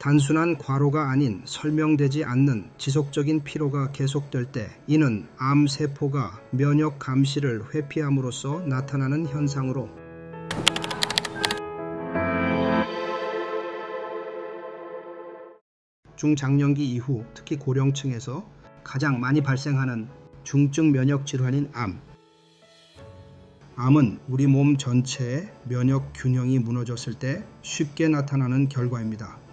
단순한 과로가 아닌 설명되지 않는 지속적인 피로가 계속될 때 이는 암세포가 면역 감시를 회피함으로써 나타나는 현상으로 중장년기 이후 특히 고령층에서 가장 많이 발생하는 중증 면역 질환인 암. 암은 우리 몸 전체의 면역 균형이 무너졌을 때 쉽게 나타나는 결과입니다.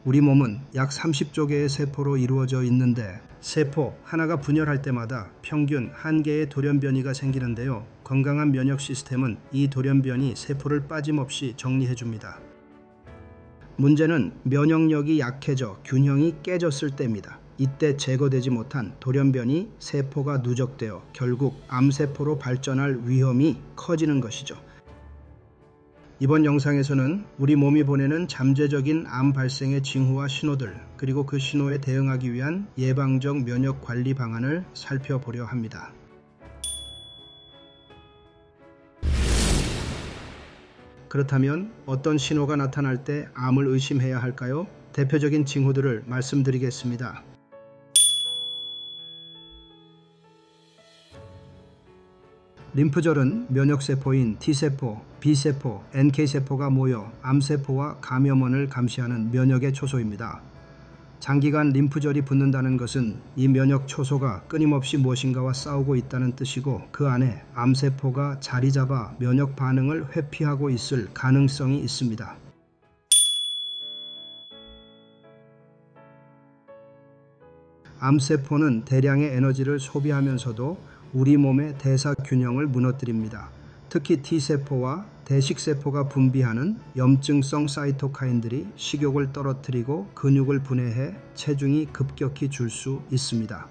우리 몸은 약 30조 개의 세포로 이루어져 있는데 세포 하나가 분열할 때마다 평균 1개의 돌연변이가 생기는데요. 건강한 면역 시스템은 이 돌연변이 세포를 빠짐없이 정리해줍니다. 문제는 면역력이 약해져 균형이 깨졌을 때입니다. 이때 제거되지 못한 돌연변이 세포가 누적되어 결국 암세포로 발전할 위험이 커지는 것이죠. 이번 영상에서는 우리 몸이 보내는 잠재적인 암 발생의 징후와 신호들, 그리고 그 신호에 대응하기 위한 예방적 면역 관리 방안을 살펴보려 합니다. 그렇다면 어떤 신호가 나타날 때 암을 의심해야 할까요? 대표적인 징후들을 말씀드리겠습니다. 림프절은 면역세포인 T세포, B세포, NK세포가 모여 암세포와 감염원을 감시하는 면역의 초소입니다. 장기간 림프절이 붓는다는 것은 이 면역 초소가 끊임없이 무엇인가와 싸우고 있다는 뜻이고 그 안에 암세포가 자리 잡아 면역 반응을 회피하고 있을 가능성이 있습니다. 암세포는 대량의 에너지를 소비하면서도 우리 몸의 대사 균형을 무너뜨립니다. 특히 T세포와 대식세포가 분비하는 염증성 사이토카인들이 식욕을 떨어뜨리고 근육을 분해해 체중이 급격히 줄 수 있습니다.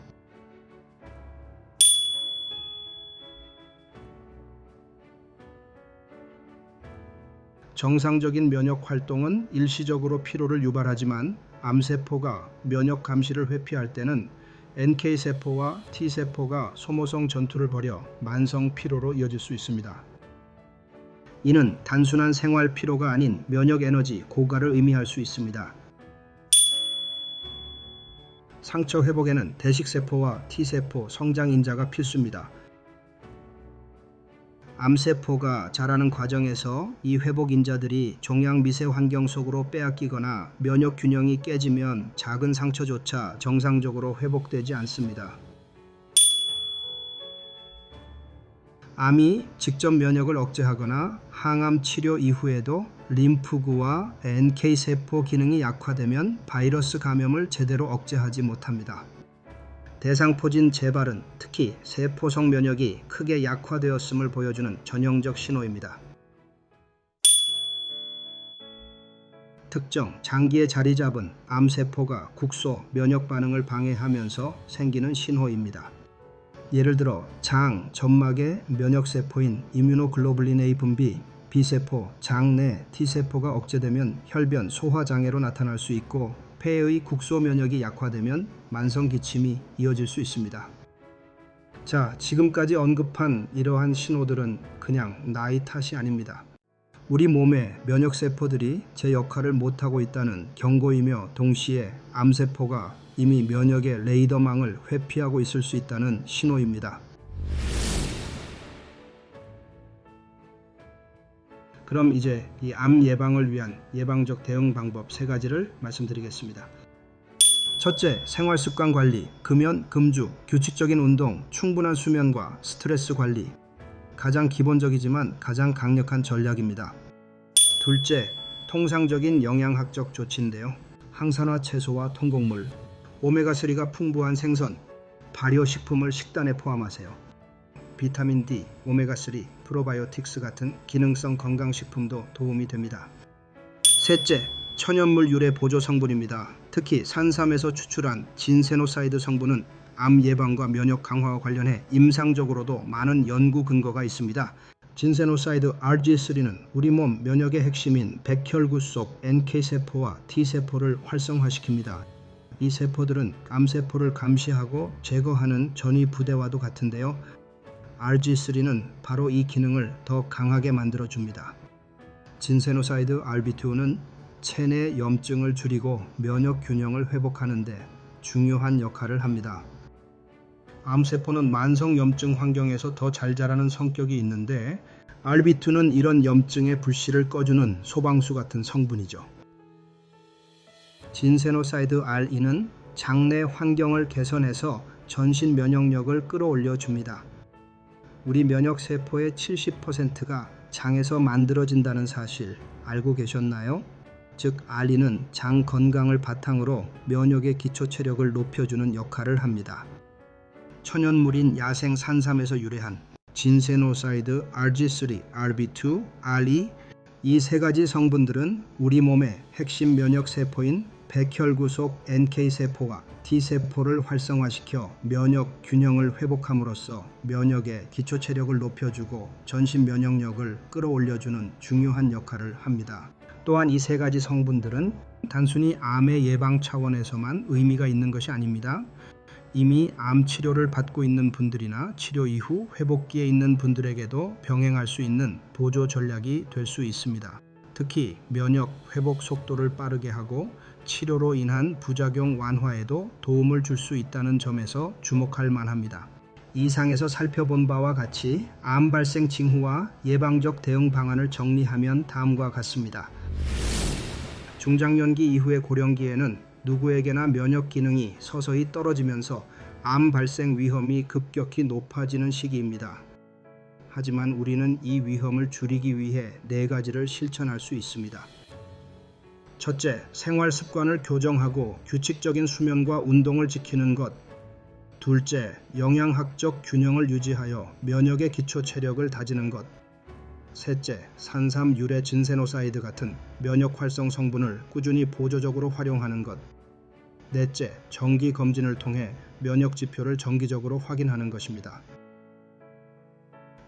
정상적인 면역 활동은 일시적으로 피로를 유발하지만 암세포가 면역 감시를 회피할 때는 NK세포와 T세포가 소모성 전투를 벌여 만성 피로로 이어질 수 있습니다. 이는 단순한 생활 피로가 아닌 면역 에너지 고갈을 의미할 수 있습니다. 상처 회복에는 대식세포와 T세포 성장 인자가 필수입니다. 암세포가 자라는 과정에서 이 회복 인자들이 종양 미세 환경 속으로 빼앗기거나 면역 균형이 깨지면 작은 상처조차 정상적으로 회복되지 않습니다. 암이 직접 면역을 억제하거나 항암 치료 이후에도 림프구와 NK세포 기능이 약화되면 바이러스 감염을 제대로 억제하지 못합니다. 대상포진 재발은 특히 세포성 면역이 크게 약화되었음을 보여주는 전형적 신호입니다. 특정 장기에 자리 잡은 암세포가 국소 면역 반응을 방해하면서 생기는 신호입니다. 예를 들어 장, 점막의 면역세포인 이뮤노글로불린 A 분비, B세포, 장 내 T세포가 억제되면 혈변, 소화장애로 나타날 수 있고 폐의 국소 면역이 약화되면 만성 기침이 이어질 수 있습니다. 자, 지금까지 언급한 이러한 신호들은 그냥 나이 탓이 아닙니다. 우리 몸의 면역세포들이 제 역할을 못하고 있다는 경고이며 동시에 암세포가 이미 면역의 레이더망을 회피하고 있을 수 있다는 신호입니다. 그럼 이제 이 암 예방을 위한 예방적 대응 방법 3가지를 말씀드리겠습니다. 첫째, 생활습관 관리, 금연, 금주, 규칙적인 운동, 충분한 수면과 스트레스 관리. 가장 기본적이지만 가장 강력한 전략입니다. 둘째, 통상적인 영양학적 조치인데요. 항산화 채소와 통곡물, 오메가3가 풍부한 생선, 발효식품을 식단에 포함하세요. 비타민 D, 오메가3, 프로바이오틱스 같은 기능성 건강식품도 도움이 됩니다. 셋째, 천연물 유래 보조 성분입니다. 특히 산삼에서 추출한 진세노사이드 성분은 암 예방과 면역 강화와 관련해 임상적으로도 많은 연구 근거가 있습니다. 진세노사이드 RG3는 우리 몸 면역의 핵심인 백혈구 속 NK세포와 T세포를 활성화시킵니다. 이 세포들은 암세포를 감시하고 제거하는 전위부대와도 같은데요. RG3는 바로 이 기능을 더 강하게 만들어줍니다. 진세노사이드 RB2는 체내 염증을 줄이고 면역 균형을 회복하는 데 중요한 역할을 합니다. 암세포는 만성 염증 환경에서 더 잘 자라는 성격이 있는데 RB2는 이런 염증의 불씨를 꺼주는 소방수 같은 성분이죠. 진세노사이드 RE는 장내 환경을 개선해서 전신 면역력을 끌어올려 줍니다. 우리 면역세포의 70%가 장에서 만들어진다는 사실 알고 계셨나요? 즉 RE는 장 건강을 바탕으로 면역의 기초 체력을 높여주는 역할을 합니다. 천연물인 야생 산삼에서 유래한 진세노사이드 RG3, RB2, RE 이 세 가지 성분들은 우리 몸의 핵심 면역세포인 백혈구 속 NK세포와 T세포를 활성화시켜 면역 균형을 회복함으로써 면역의 기초 체력을 높여주고 전신 면역력을 끌어올려주는 중요한 역할을 합니다. 또한 이 세 가지 성분들은 단순히 암의 예방 차원에서만 의미가 있는 것이 아닙니다. 이미 암 치료를 받고 있는 분들이나 치료 이후 회복기에 있는 분들에게도 병행할 수 있는 보조 전략이 될 수 있습니다. 특히 면역 회복 속도를 빠르게 하고 치료로 인한 부작용 완화에도 도움을 줄 수 있다는 점에서 주목할 만합니다. 이상에서 살펴본 바와 같이 암 발생 징후와 예방적 대응 방안을 정리하면 다음과 같습니다. 중장년기 이후의 고령기에는 누구에게나 면역 기능이 서서히 떨어지면서 암 발생 위험이 급격히 높아지는 시기입니다. 하지만 우리는 이 위험을 줄이기 위해 4가지를 실천할 수 있습니다. 첫째, 생활 습관을 교정하고 규칙적인 수면과 운동을 지키는 것. 둘째, 영양학적 균형을 유지하여 면역의 기초 체력을 다지는 것. 셋째, 산삼 유래 진세노사이드 같은 면역 활성 성분을 꾸준히 보조적으로 활용하는 것. 넷째, 정기 검진을 통해 면역 지표를 정기적으로 확인하는 것입니다.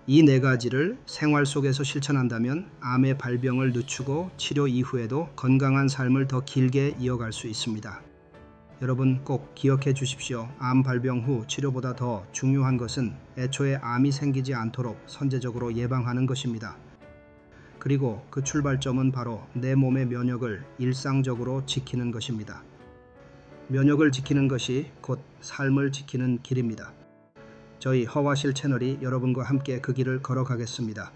이 4가지를 생활 속에서 실천한다면 암의 발병을 늦추고 치료 이후에도 건강한 삶을 더 길게 이어갈 수 있습니다. 여러분 꼭 기억해 주십시오. 암 발병 후 치료보다 더 중요한 것은 애초에 암이 생기지 않도록 선제적으로 예방하는 것입니다. 그리고 그 출발점은 바로 내 몸의 면역을 일상적으로 지키는 것입니다. 면역을 지키는 것이 곧 삶을 지키는 길입니다. 저희 허와실 채널이 여러분과 함께 그 길을 걸어가겠습니다.